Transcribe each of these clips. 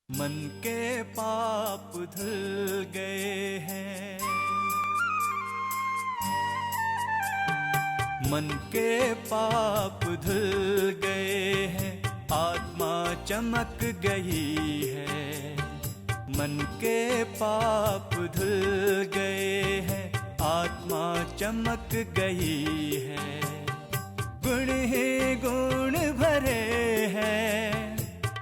मन के पाप धुल गए हैं, मन के पाप धुल गए हैं, आत्मा चमक गई है। मन के पाप धुल गए हैं, आत्मा चमक गई है। गुण ही गुण भरे हैं,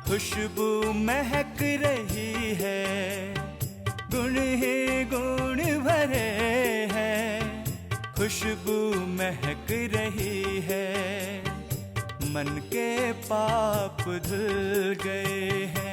खुशबू महक रही है। गुण ही गुण भरे हैं, खुशबू महक रही है। मन के पाप धुल गए हैं।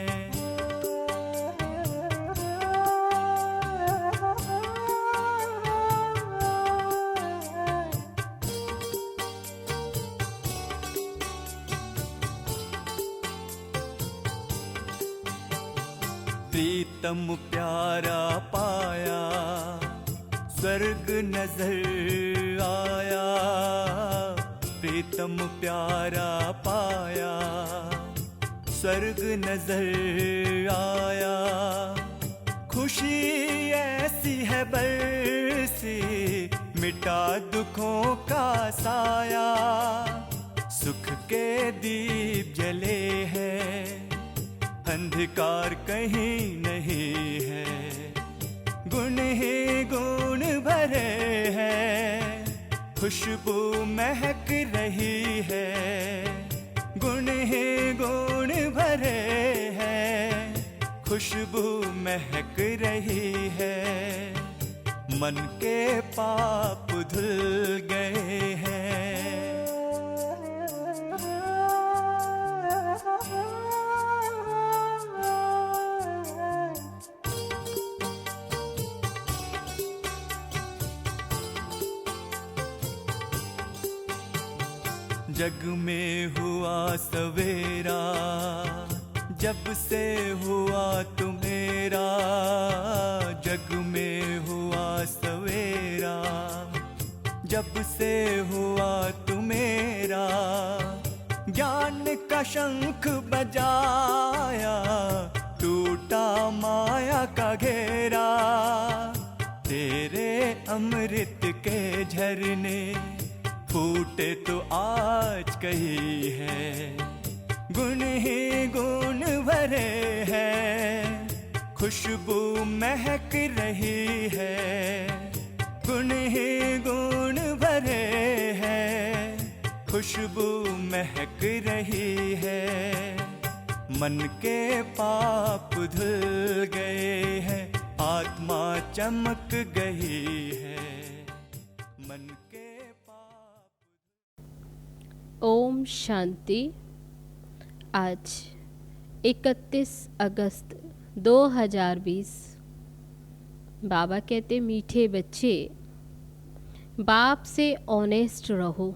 प्रीतम प्यारा पाया, स्वर्ग नजर आया। प्रीतम प्यारा पाया, स्वर्ग नजर आया। खुशी ऐसी है बरसी, मिटा दुखों का साया। सुख के दीप जले हैं, अंधकार कहीं नहीं है। गुण ही गुण भरे हैं, खुशबू महक रही है। गुण ही गुण भरे हैं, खुशबू महक रही है। मन के पाप धुल गए हैं। जग में हुआ सवेरा, जब से हुआ तू मेरा। जग में हुआ सवेरा, जब से हुआ तू मेरा। ज्ञान का शंख बजाया, टूटा माया का घेरा। तेरे अमृत के झरने फूटे तो आज कही है। गुण ही गुण भरे हैं, खुशबू महक रही है। गुण ही गुण भरे हैं, खुशबू महक रही है। मन के पाप धुल गए हैं, आत्मा चमक गई है। मन के ओम शांति। आज 31 अगस्त 2020। बाबा कहते मीठे बच्चे, बाप से ऑनेस्ट रहो,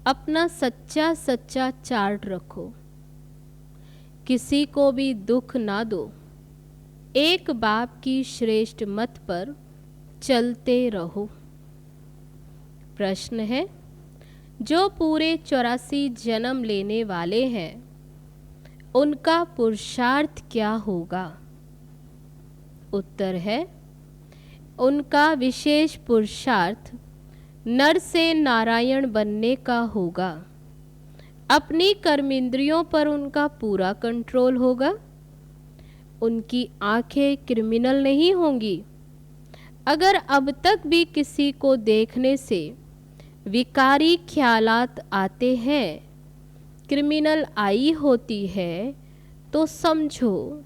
अपना सच्चा सच्चा चार्ट रखो, किसी को भी दुख ना दो, एक बाप की श्रेष्ठ मत पर चलते रहो। प्रश्न है, जो पूरे 84 जन्म लेने वाले हैं, उनका पुरुषार्थ क्या होगा? उत्तर है, उनका विशेष पुरुषार्थ नर से नारायण बनने का होगा। अपनी कर्मेंद्रियों पर उनका पूरा कंट्रोल होगा। उनकी आंखें क्रिमिनल नहीं होंगी। अगर अब तक भी किसी को देखने से विकारी ख्यालात आते हैं, क्रिमिनल आई होती है, तो समझो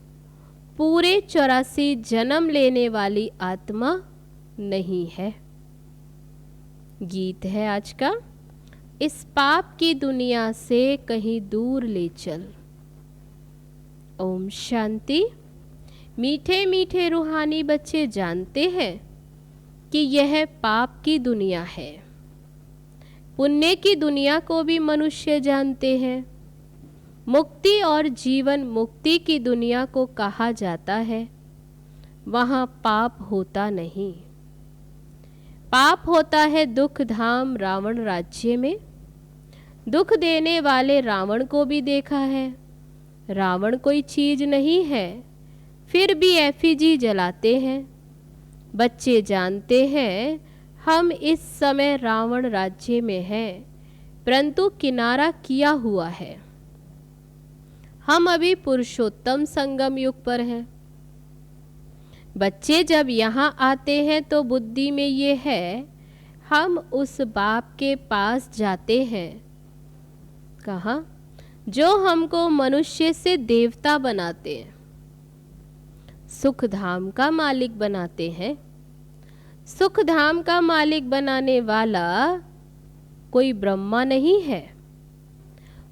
पूरे 84 जन्म लेने वाली आत्मा नहीं है। गीत है आज का, इस पाप की दुनिया से कहीं दूर ले चल। ओम शांति। मीठे मीठे रूहानी बच्चे जानते हैं कि यह पाप की दुनिया है। पुण्य की दुनिया को भी मनुष्य जानते हैं। मुक्ति और जीवन मुक्ति की दुनिया को कहा जाता है। वहाँ पाप होता नहीं। पाप होता है दुख धाम रावण राज्य में। दुख देने वाले रावण को भी देखा है, रावण कोई चीज नहीं है, फिर भी एफिजी जलाते हैं। बच्चे जानते हैं हम इस समय रावण राज्य में हैं, परंतु किनारा किया हुआ है। हम अभी पुरुषोत्तम संगम युग पर हैं। बच्चे जब यहाँ आते हैं तो बुद्धि में ये है, हम उस बाप के पास जाते हैं। कहाँ? जो हमको मनुष्य से देवता बनाते हैं, सुख धाम का मालिक बनाते हैं। सुख धाम का मालिक बनाने वाला कोई ब्रह्मा नहीं है,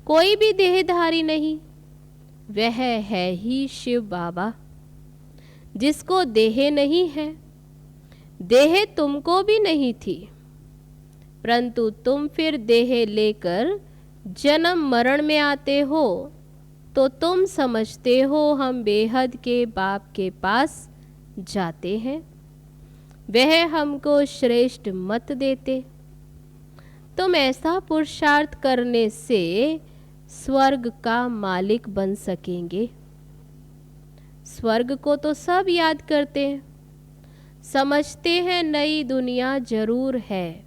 कोई भी देहधारी नहीं, वह है ही शिव बाबा, जिसको देह नहीं है। देह तुमको भी नहीं थी, परंतु तुम फिर देह लेकर जन्म मरण में आते हो, तो तुम समझते हो हम बेहद के बाप के पास जाते हैं, वह हमको श्रेष्ठ मत देते। तुम ऐसा पुरुषार्थ करने से स्वर्ग का मालिक बन सकेंगे। स्वर्ग को तो सब याद करते हैं, समझते हैं नई दुनिया जरूर है,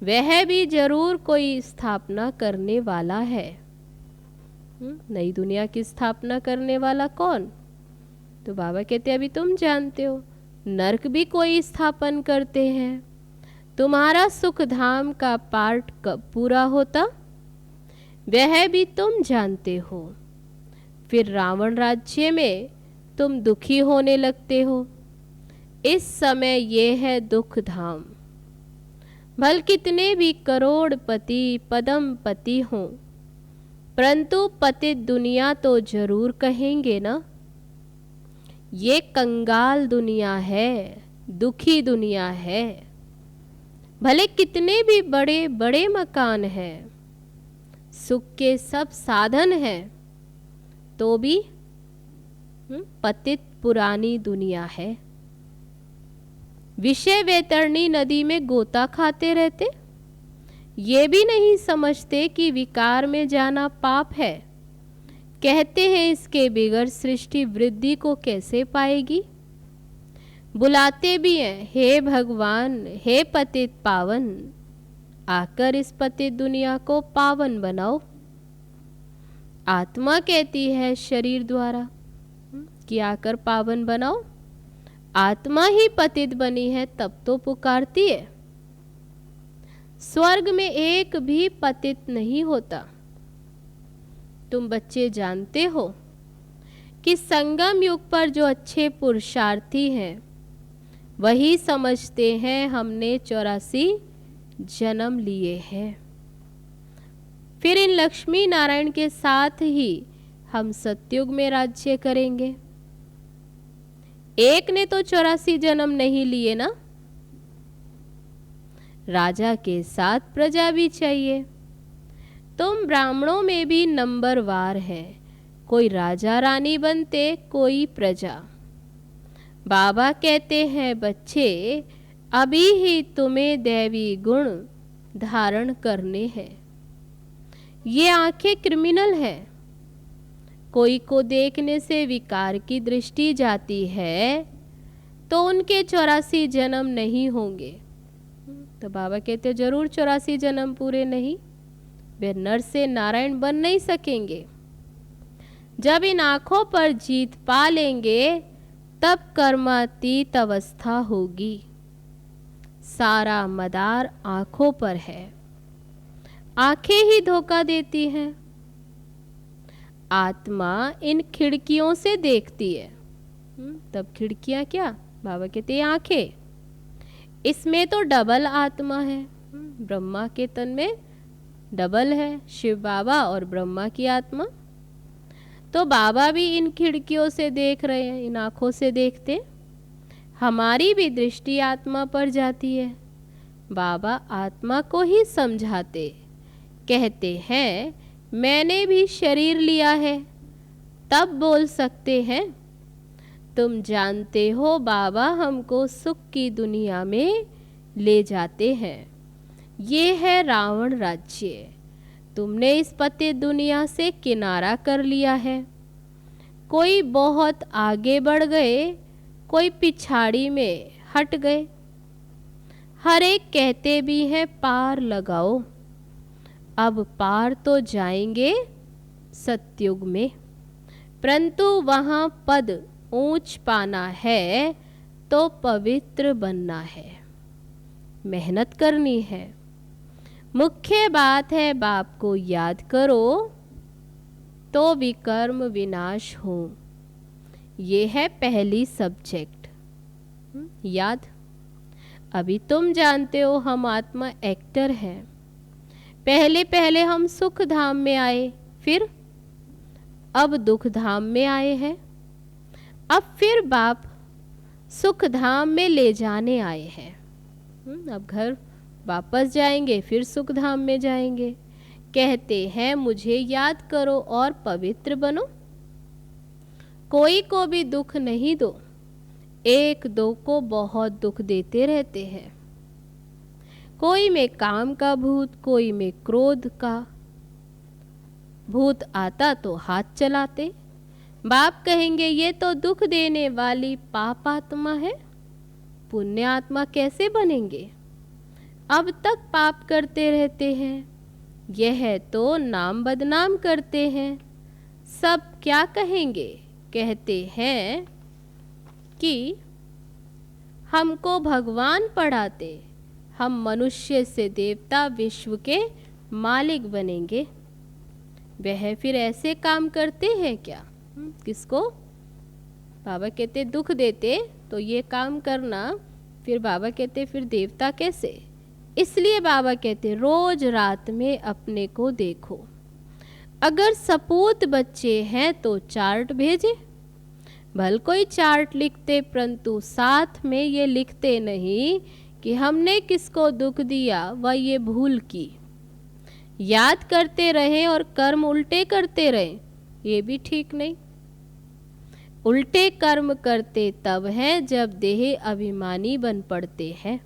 वह भी जरूर कोई स्थापना करने वाला है। नई दुनिया की स्थापना करने वाला कौन? तो बाबा कहते अभी तुम जानते हो, नरक भी कोई स्थापन करते हैं। तुम्हारा सुख धाम का पार्ट कब पूरा होता, वह भी तुम जानते हो। फिर रावण राज्य में तुम दुखी होने लगते हो। इस समय ये है दुख धाम। भल कितने भी करोड़पति पदमपति हों, परंतु पतित दुनिया तो जरूर कहेंगे ना। ये कंगाल दुनिया है, दुखी दुनिया है। भले कितने भी बड़े बड़े मकान हैं, सुख के सब साधन हैं, तो भी पतित पुरानी दुनिया है। विषय वैतरणी नदी में गोता खाते रहते, ये भी नहीं समझते कि विकार में जाना पाप है। कहते हैं इसके बिगड़ सृष्टि वृद्धि को कैसे पाएगी। बुलाते भी हैं, हे भगवान, हे पतित पावन, आकर इस पतित दुनिया को पावन बनाओ। आत्मा कहती है शरीर द्वारा कि आकर पावन बनाओ। आत्मा ही पतित बनी है तब तो पुकारती है। स्वर्ग में एक भी पतित नहीं होता। तुम बच्चे जानते हो कि संगम युग पर जो अच्छे पुरुषार्थी हैं, वही समझते हैं हमने 84 जन्म लिए हैं। फिर इन लक्ष्मी नारायण के साथ ही हम सतयुग में राज्य करेंगे। एक ने तो 84 जन्म नहीं लिए ना। राजा के साथ प्रजा भी चाहिए। तुम ब्राह्मणों में भी नंबरवार हैं, कोई राजा रानी बनते, कोई प्रजा। बाबा कहते हैं बच्चे, अभी ही तुम्हें दैवी गुण धारण करने हैं। ये आंखें क्रिमिनल है। कोई को देखने से विकार की दृष्टि जाती है तो उनके 84 जन्म नहीं होंगे। तो बाबा कहते जरूर 84 जन्म पूरे नहीं, वे नर से नारायण बन नहीं सकेंगे। जब इन आंखों पर जीत पा लेंगे तब कर्मातीत अवस्था होगी। सारा मदार आंखों पर है, आंखें ही धोखा देती हैं। आत्मा इन खिड़कियों से देखती है। तब खिड़कियां क्या? बाबा कहते हैं आंखें। इसमें तो डबल आत्मा है। ब्रह्मा के तन में डबल है, शिव बाबा और ब्रह्मा की आत्मा। तो बाबा भी इन खिड़कियों से देख रहे हैं, इन आँखों से देखते। हमारी भी दृष्टि आत्मा पर जाती है। बाबा आत्मा को ही समझाते, कहते हैं मैंने भी शरीर लिया है, तब बोल सकते हैं। तुम जानते हो बाबा हमको सुख की दुनिया में ले जाते हैं। ये है रावण राज्य। तुमने इस पतित दुनिया से किनारा कर लिया है। कोई बहुत आगे बढ़ गए, कोई पिछाड़ी में हट गए। हर एक कहते भी हैं पार लगाओ। अब पार तो जाएंगे सतयुग में, परंतु वहाँ पद ऊंच पाना है तो पवित्र बनना है, मेहनत करनी है। मुख्य बात है बाप को याद करो तो विकर्म विनाश हो। ये है पहली सब्जेक्ट। याद। अभी तुम जानते हो हम आत्मा एक्टर हैं। पहले पहले हम सुख धाम में आए, फिर अब दुख धाम में आए हैं। अब फिर बाप सुख धाम में ले जाने आए हैं। अब घर वापस जाएंगे, फिर सुख धाम में जाएंगे। कहते हैं मुझे याद करो और पवित्र बनो। कोई को भी दुख नहीं दो, एक दो को बहुत दुख देते रहते हैं। कोई में काम का भूत, कोई में क्रोध का भूत आता तो हाथ चलाते। बाप कहेंगे ये तो दुख देने वाली पाप आत्मा है, पुण्य आत्मा कैसे बनेंगे? अब तक पाप करते रहते हैं, यह तो नाम बदनाम करते हैं। सब क्या कहेंगे? कहते हैं कि हमको भगवान पढ़ाते, हम मनुष्य से देवता विश्व के मालिक बनेंगे। वह फिर ऐसे काम करते हैं क्या? किसको? बाबा कहते दुख देते तो ये काम करना, फिर बाबा कहते फिर देवता कैसे? इसलिए बाबा कहते रोज रात में अपने को देखो। अगर सपूत बच्चे हैं तो चार्ट भेजे, भल कोई चार्ट लिखते, परंतु साथ में ये लिखते नहीं कि हमने किसको दुख दिया व ये भूल की। याद करते रहे और कर्म उल्टे करते रहे, ये भी ठीक नहीं। उल्टे कर्म करते तब हैं जब देह अभिमानी बन पड़ते हैं।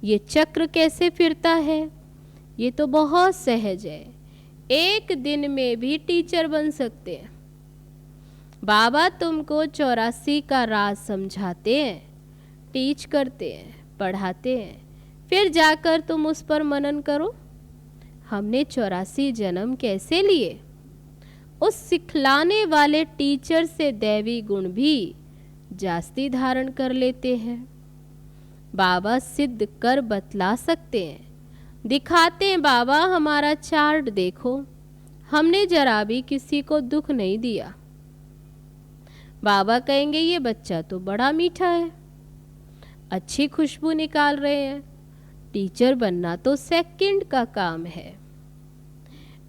ये चक्र कैसे फिरता है? ये तो बहुत सहज है। एक दिन में भी टीचर बन सकते हैं। बाबा तुमको 84 का राज समझाते हैं, टीच करते हैं, पढ़ाते हैं, फिर जाकर तुम उस पर मनन करो। हमने 84 जन्म कैसे लिए? उस सिखलाने वाले टीचर से दैवी गुण भी जास्ती धारण कर लेते हैं। बाबा सिद्ध कर बतला सकते हैं, दिखाते हैं। बाबा हमारा चार्ट देखो, हमने जरा भी किसी को दुख नहीं दिया। बाबा कहेंगे ये बच्चा तो बड़ा मीठा है, अच्छी खुशबू निकाल रहे हैं। टीचर बनना तो सेकंड का काम है।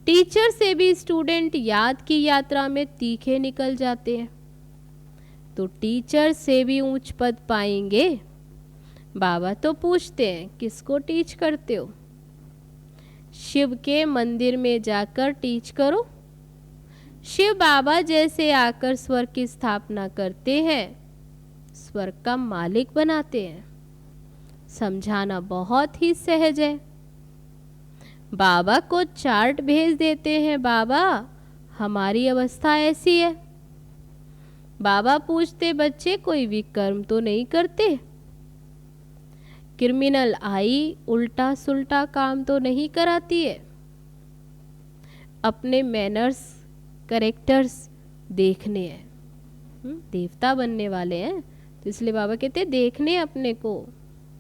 टीचर से भी स्टूडेंट याद की यात्रा में तीखे निकल जाते हैं, तो टीचर से भी ऊंच पद पाएंगे। बाबा तो पूछते हैं किसको टीच करते हो? शिव के मंदिर में जाकर टीच करो। शिव बाबा जैसे आकर स्वर्ग की स्थापना करते हैं, स्वर्ग का मालिक बनाते हैं। समझाना बहुत ही सहज है। बाबा को चार्ट भेज देते हैं, बाबा हमारी अवस्था ऐसी है। बाबा पूछते बच्चे कोई विकर्म तो नहीं करते? क्रिमिनल आई उल्टा सुल्टा काम तो नहीं कराती है? अपने मैनर्स करेक्टर्स देखने हैं। देवता बनने वाले हैं तो इसलिए बाबा कहते देखने अपने को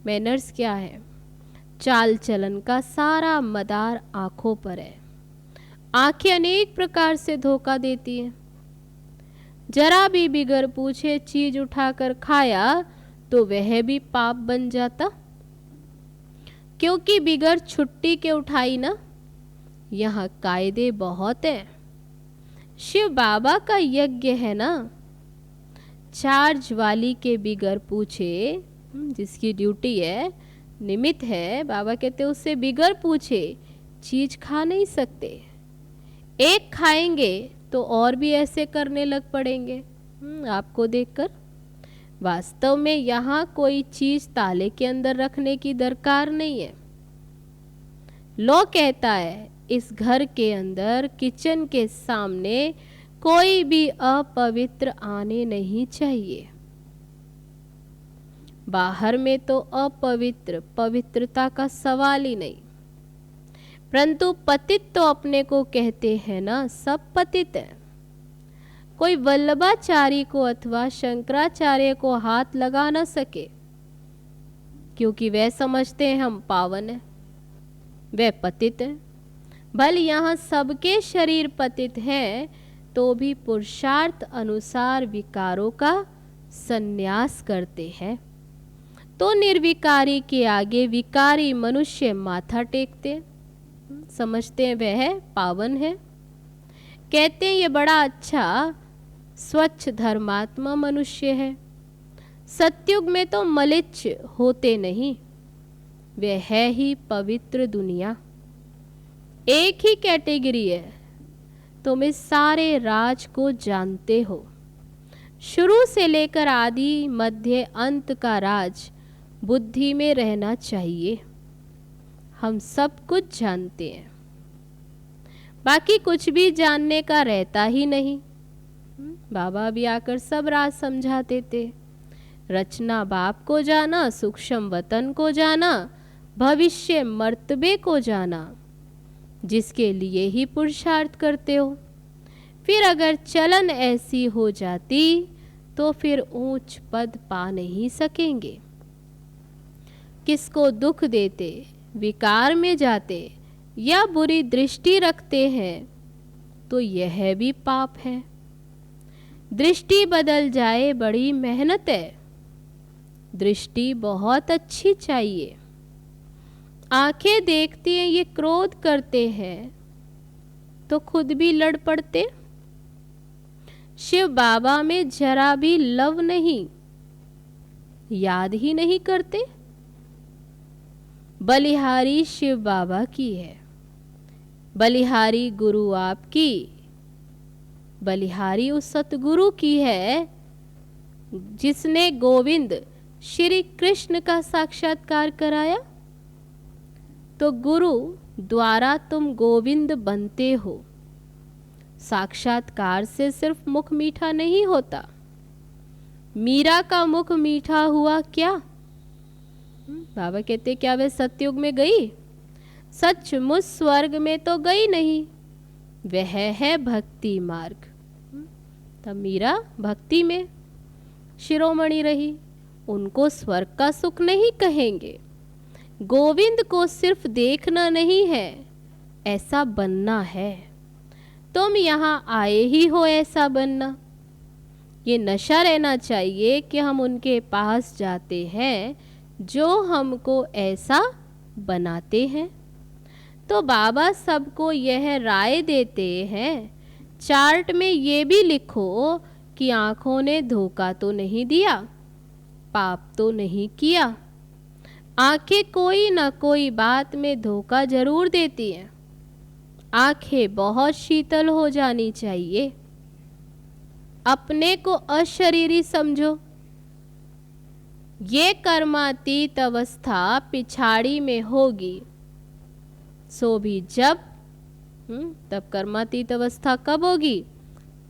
मैनर्स क्या है। चाल चलन का सारा मदार आंखों पर है। आंखें अनेक प्रकार से धोखा देती हैं। जरा भी बिगर पूछे चीज उठाकर खाया तो वह भी पाप बन जाता, क्योंकि बिगर छुट्टी के उठाई ना। यहाँ कायदे बहुत हैं। शिव बाबा का यज्ञ है ना, चार्ज वाली के बिगर पूछे, जिसकी ड्यूटी है, निमित्त है, बाबा कहते उससे बिगर पूछे चीज खा नहीं सकते। एक खाएंगे तो और भी ऐसे करने लग पड़ेंगे आपको देखकर। वास्तव में यहाँ कोई चीज ताले के अंदर रखने की दरकार नहीं है। लॉ कहता है इस घर के अंदर किचन के सामने कोई भी अपवित्र आने नहीं चाहिए। बाहर में तो पवित्रता का सवाल ही नहीं। परंतु पतित तो अपने को कहते हैं ना, सब पतित है। कोई वल्लभाचार्य को अथवा शंकराचार्य को हाथ लगा न सके, क्योंकि वे समझते हैं हम पावन हैं, वे पतित हैं। भले यहाँ सबके शरीर पतित हैं, तो भी पुरुषार्थ अनुसार विकारों का संन्यास करते हैं। तो निर्विकारी के आगे विकारी मनुष्य माथा टेकते, समझते हैं वह पावन है। कहते हैं ये बड़ा अच्छा स्वच्छ धर्मात्मा मनुष्य है। सतयुग में तो मलिच्छ होते नहीं, वे है ही पवित्र दुनिया। एक ही कैटेगरी है। तुम इस सारे राज को जानते हो, शुरू से लेकर आदि मध्य अंत का राज बुद्धि में रहना चाहिए। हम सब कुछ जानते हैं, बाकी कुछ भी जानने का रहता ही नहीं। बाबा भी आकर सब राज समझाते थे। रचना बाप को जाना, सूक्ष्म वतन को जाना, भविष्य मर्तबे को जाना, जिसके लिए ही पुरुषार्थ करते हो। फिर अगर चलन ऐसी हो जाती तो फिर ऊंच पद पा नहीं सकेंगे। किसको दुख देते, विकार में जाते या बुरी दृष्टि रखते हैं तो यह भी पाप है। दृष्टि बदल जाए बड़ी मेहनत है। दृष्टि बहुत अच्छी चाहिए। आंखें देखती हैं ये क्रोध करते हैं तो खुद भी लड़ पड़ते। शिव बाबा में जरा भी लव नहीं, याद ही नहीं करते। बलिहारी शिव बाबा की है, बलिहारी गुरु आपकी, बलिहारी उस सतगुरु की है जिसने गोविंद श्री कृष्ण का साक्षात्कार कराया। तो गुरु द्वारा तुम गोविंद बनते हो। साक्षात्कार से सिर्फ मुख मीठा नहीं होता। मीरा का मुख मीठा हुआ क्या? बाबा कहते क्या वे सतयुग में गई? सचमुच स्वर्ग में तो गई नहीं, वह है भक्ति मार्ग। तब मीरा भक्ति में शिरोमणि रही। उनको स्वर्ग का सुख नहीं कहेंगे। गोविंद को सिर्फ देखना नहीं है, ऐसा बनना है। तुम यहाँ आए ही हो ऐसा बनना। ये नशा रहना चाहिए कि हम उनके पास जाते हैं जो हमको ऐसा बनाते हैं। तो बाबा सबको यह राय देते हैं, चार्ट में ये भी लिखो कि आँखों ने धोखा तो नहीं दिया, पाप तो नहीं किया। आंखें कोई ना कोई बात में धोखा जरूर देती हैं। आंखें बहुत शीतल हो जानी चाहिए। अपने को अशरीरी समझो। ये कर्मातीत अवस्था पिछाड़ी में होगी, सो भी जब तब कर्मातीत अवस्था कब होगी?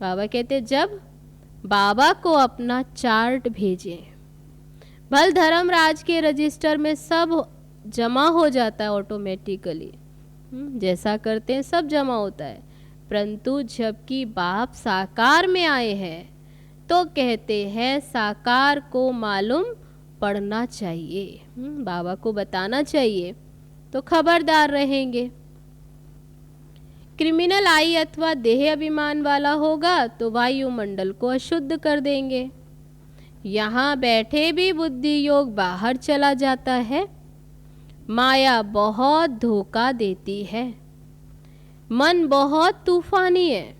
बाबा कहते जब बाबा को अपना चार्ट भेजें। भल धर्मराज के रजिस्टर में सब जमा हो जाता है ऑटोमेटिकली, जैसा करते हैं सब जमा होता है। परंतु जबकि बाप साकार में आए हैं तो कहते हैं साकार को मालूम पड़ना चाहिए, बाबा को बताना चाहिए, तो खबरदार रहेंगे। क्रिमिनल आई अथवा देह अभिमान वाला होगा तो वायुमंडल को अशुद्ध कर देंगे। यहाँ बैठे भी बुद्धि योग बाहर चला जाता है। माया बहुत धोखा देती है। मन बहुत तूफानी है।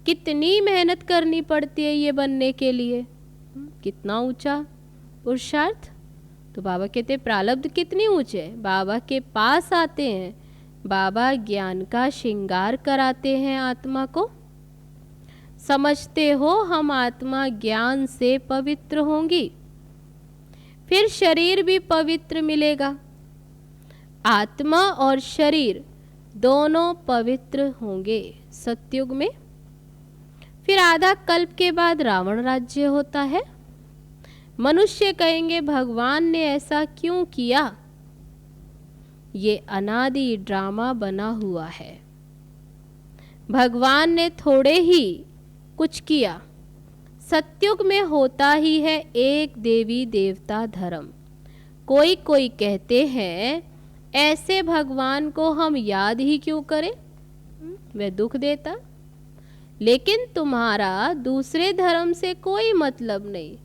कितनी मेहनत करनी पड़ती है ये बनने के लिए, कितना ऊंचा पुरुषार्थ। तो बाबा कहते प्रारब्ध कितनी ऊंचे। बाबा के पास आते हैं, बाबा ज्ञान का श्रृंगार कराते हैं आत्मा को। समझते हो हम आत्मा ज्ञान से पवित्र होंगी, फिर शरीर भी पवित्र मिलेगा। आत्मा और शरीर दोनों पवित्र होंगे सतयुग में। फिर आधा कल्प के बाद रावण राज्य होता है। मनुष्य कहेंगे भगवान ने ऐसा क्यों किया? ये अनादि ड्रामा बना हुआ है। भगवान ने थोड़े ही कुछ किया। सतयुग में होता ही है एक देवी देवता धर्म। कोई कोई कहते हैं ऐसे भगवान को हम याद ही क्यों करें, वह दुख देता। लेकिन तुम्हारा दूसरे धर्म से कोई मतलब नहीं।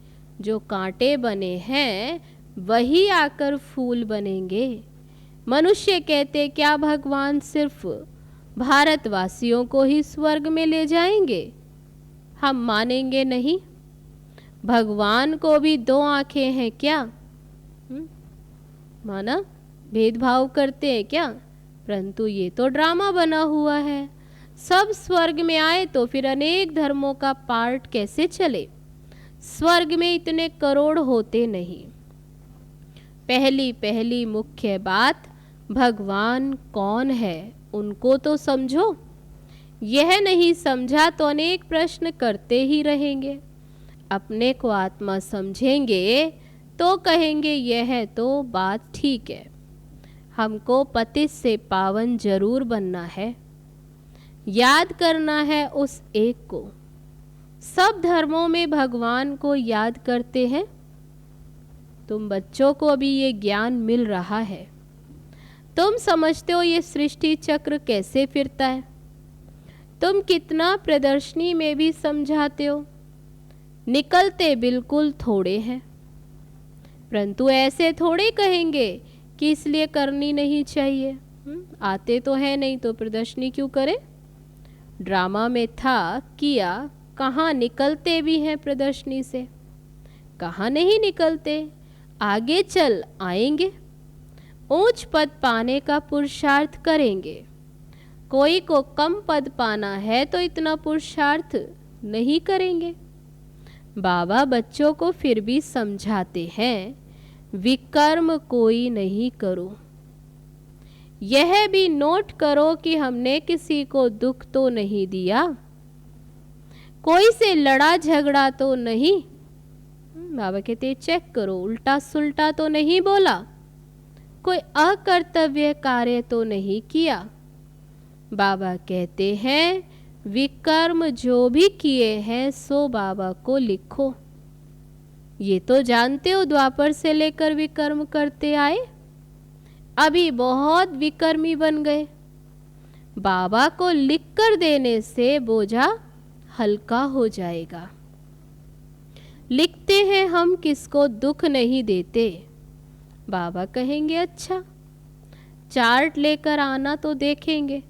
जो कांटे बने हैं वही आकर फूल बनेंगे। मनुष्य कहते क्या भगवान सिर्फ भारतवासियों को ही स्वर्ग में ले जाएंगे? हम मानेंगे नहीं। भगवान को भी दो आंखें हैं क्या? माना भेदभाव करते हैं क्या? परंतु ये तो ड्रामा बना हुआ है। सब स्वर्ग में आए तो फिर अनेक धर्मों का पार्ट कैसे चले? स्वर्ग में इतने करोड़ होते नहीं। पहली पहली मुख्य बात, भगवान कौन है उनको तो समझो। यह नहीं समझा तो अनेक प्रश्न करते ही रहेंगे। अपने को आत्मा समझेंगे तो कहेंगे यह तो बात ठीक है, हमको पतित से पावन जरूर बनना है। याद करना है उस एक को। सब धर्मों में भगवान को याद करते हैं। तुम बच्चों को अभी ये ज्ञान मिल रहा है। तुम समझते हो ये सृष्टि चक्र कैसे फिरता है। तुम कितना प्रदर्शनी में भी समझाते हो। निकलते बिल्कुल थोड़े हैं। परंतु ऐसे थोड़े कहेंगे कि इसलिए करनी नहीं चाहिए। आते तो है नहीं तो प्रदर्शनी क्यों करें? ड्रामा में था किया, कहाँ निकलते भी हैं प्रदर्शनी से, कहाँ नहीं निकलते। आगे चल आएंगे, ऊंच पद पाने का पुरुषार्थ करेंगे। कोई को कम पद पाना है तो इतना पुरुषार्थ नहीं करेंगे। बाबा बच्चों को फिर भी समझाते हैं विकर्म कोई नहीं करो। यह भी नोट करो कि हमने किसी को दुख तो नहीं दिया, कोई से लड़ा झगड़ा तो नहीं। बाबा कहते चेक करो, उल्टा सुल्टा तो नहीं बोला, कोई अकर्तव्य कार्य तो नहीं किया। बाबा कहते हैं विकर्म जो भी किए हैं सो बाबा को लिखो। ये तो जानते हो द्वापर से लेकर विकर्म करते आए, अभी बहुत विकर्मी बन गए। बाबा को लिख कर देने से बोझा हल्का हो जाएगा। लिखते हैं हम किसको दुख नहीं देते। बाबा कहेंगे अच्छा चार्ट लेकर आना तो देखेंगे।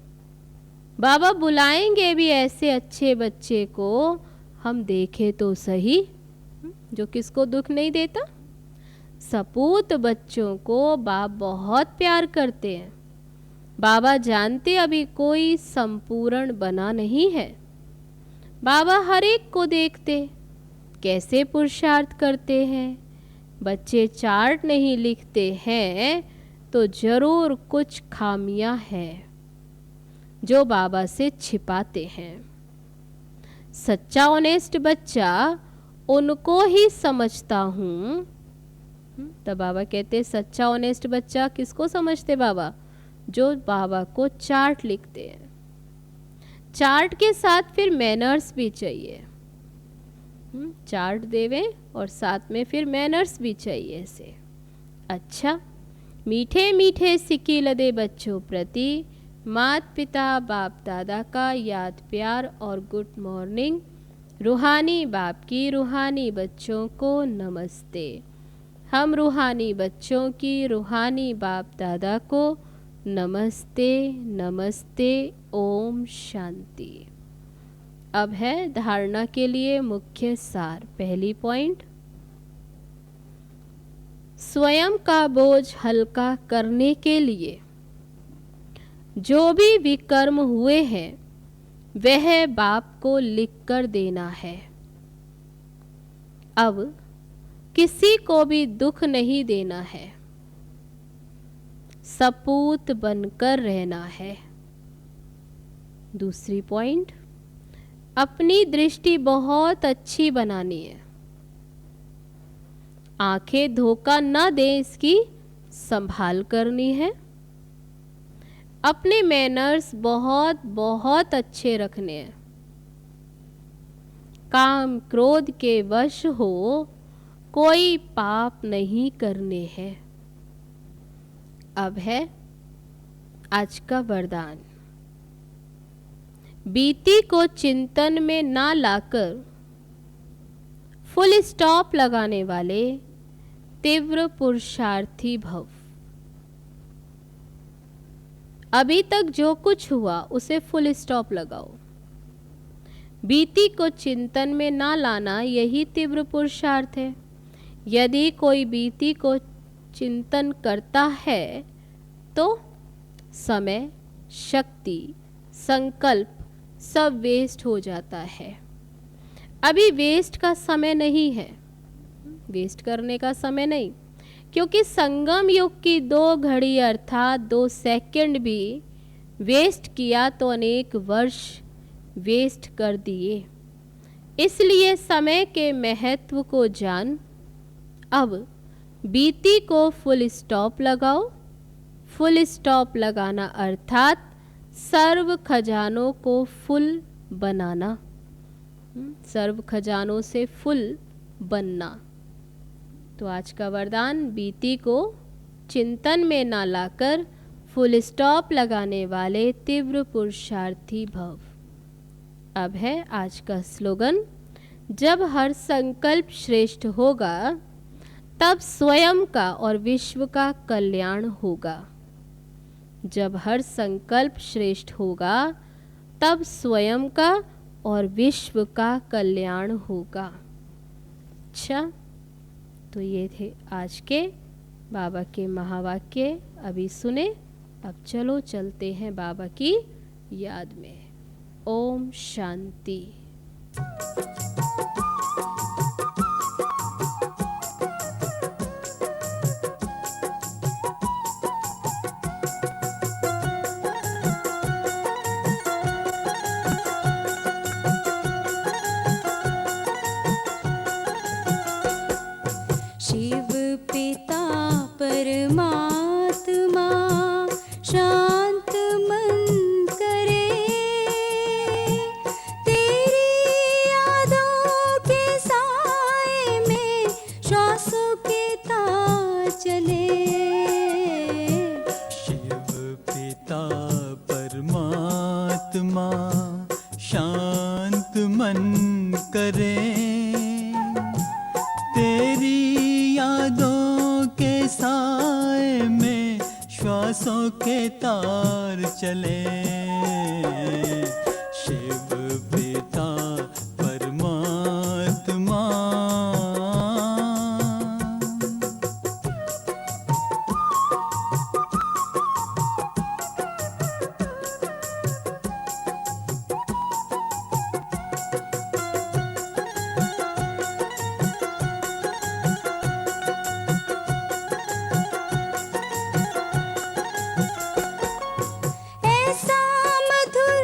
बाबा बुलाएंगे भी ऐसे अच्छे बच्चे को, हम देखें तो सही जो किसको दुख नहीं देता। सपूत बच्चों को बाप बहुत प्यार करते हैं। बाबा जानते अभी कोई संपूर्ण बना नहीं है। बाबा हर एक को देखते कैसे पुरुषार्थ करते हैं। बच्चे चार्ट नहीं लिखते हैं तो जरूर कुछ खामियां हैं जो बाबा से छिपाते हैं। सच्चा ऑनेस्ट बच्चा उनको ही समझता हूँ। तब बाबा कहते सच्चा ऑनेस्ट बच्चा किसको समझते बाबा? जो बाबा को चार्ट लिखते हैं। चार्ट के साथ फिर मैनर्स भी चाहिए। चार्ट देवे और साथ में फिर मैनर्स भी चाहिए ऐसे। अच्छा, मीठे मीठे सिक्की लदे बच्चों प्रति माता पिता बाप दादा का याद प्यार और गुड मॉर्निंग। रूहानी बाप की रूहानी बच्चों को नमस्ते। हम रूहानी बच्चों की रूहानी बाप दादा को नमस्ते नमस्ते। ओम शांति। अब है धारणा के लिए मुख्य सार। पहली पॉइंट, स्वयं का बोझ हल्का करने के लिए जो भी विकर्म हुए हैं वह बाप को लिख कर देना है। अब किसी को भी दुख नहीं देना है, सपूत बनकर रहना है। दूसरी पॉइंट, अपनी दृष्टि बहुत अच्छी बनानी है। आंखें धोखा न दें, इसकी संभाल करनी है। अपने मैनर्स बहुत बहुत अच्छे रखने हैं। काम क्रोध के वश हो कोई पाप नहीं करने हैं। अब है आज का वरदान। बीती को चिंतन में ना लाकर फुल स्टॉप लगाने वाले तीव्र पुरुषार्थी भव। अभी तक जो कुछ हुआ उसे फुल स्टॉप लगाओ। बीती को चिंतन में ना लाना यही तीव्र पुरुषार्थ है। यदि कोई बीती को चिंतन करता है तो समय, शक्ति, संकल्प सब वेस्ट हो जाता है। अभी वेस्ट का समय नहीं है, वेस्ट करने का समय नहीं, क्योंकि संगम युग की 2 घड़ी अर्थात 2 सेकंड भी वेस्ट किया तो अनेक वर्ष वेस्ट कर दिए। इसलिए समय के महत्व को जान अब बीती को फुल स्टॉप लगाओ। फुल स्टॉप लगाना अर्थात सर्व खजानों को फुल बनाना, सर्व खजानों से फुल बनना। तो आज का वरदान, बीती को चिंतन में ना लाकर फुल स्टॉप लगाने वाले तीव्र पुरुषार्थी भव। अब है आज का स्लोगन, जब हर संकल्प श्रेष्ठ होगा तब स्वयं का और विश्व का कल्याण होगा। जब हर संकल्प श्रेष्ठ होगा तब स्वयं का और विश्व का कल्याण होगा। अच्छा, तो ये थे आज के बाबा के महावाक्य, अभी सुने। अब चलो चलते हैं बाबा की याद में। ओम शांति। शिव पिता परमात्मा शांत मन करे, तेरी यादों के साए में श्वासों के तार चले। शिव पिता परमात्मा शांत मन करे, तेरी यादों के साए में श्वासों के तार चले। शिव पिता परमात्मा। ऐसा मधुर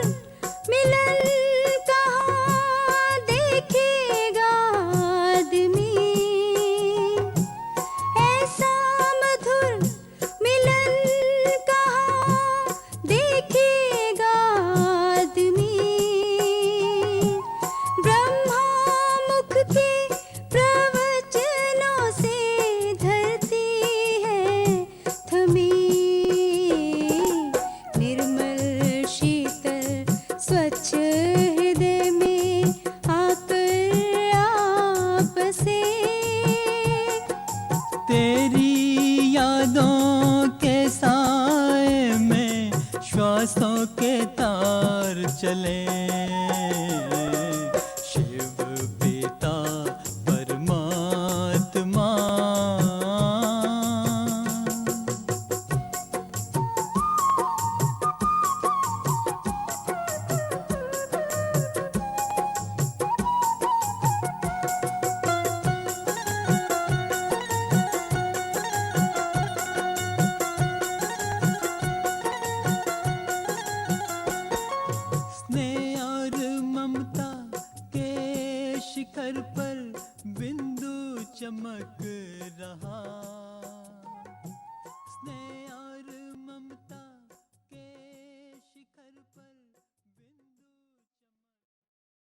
शिखर पर बिंदु चमक रहा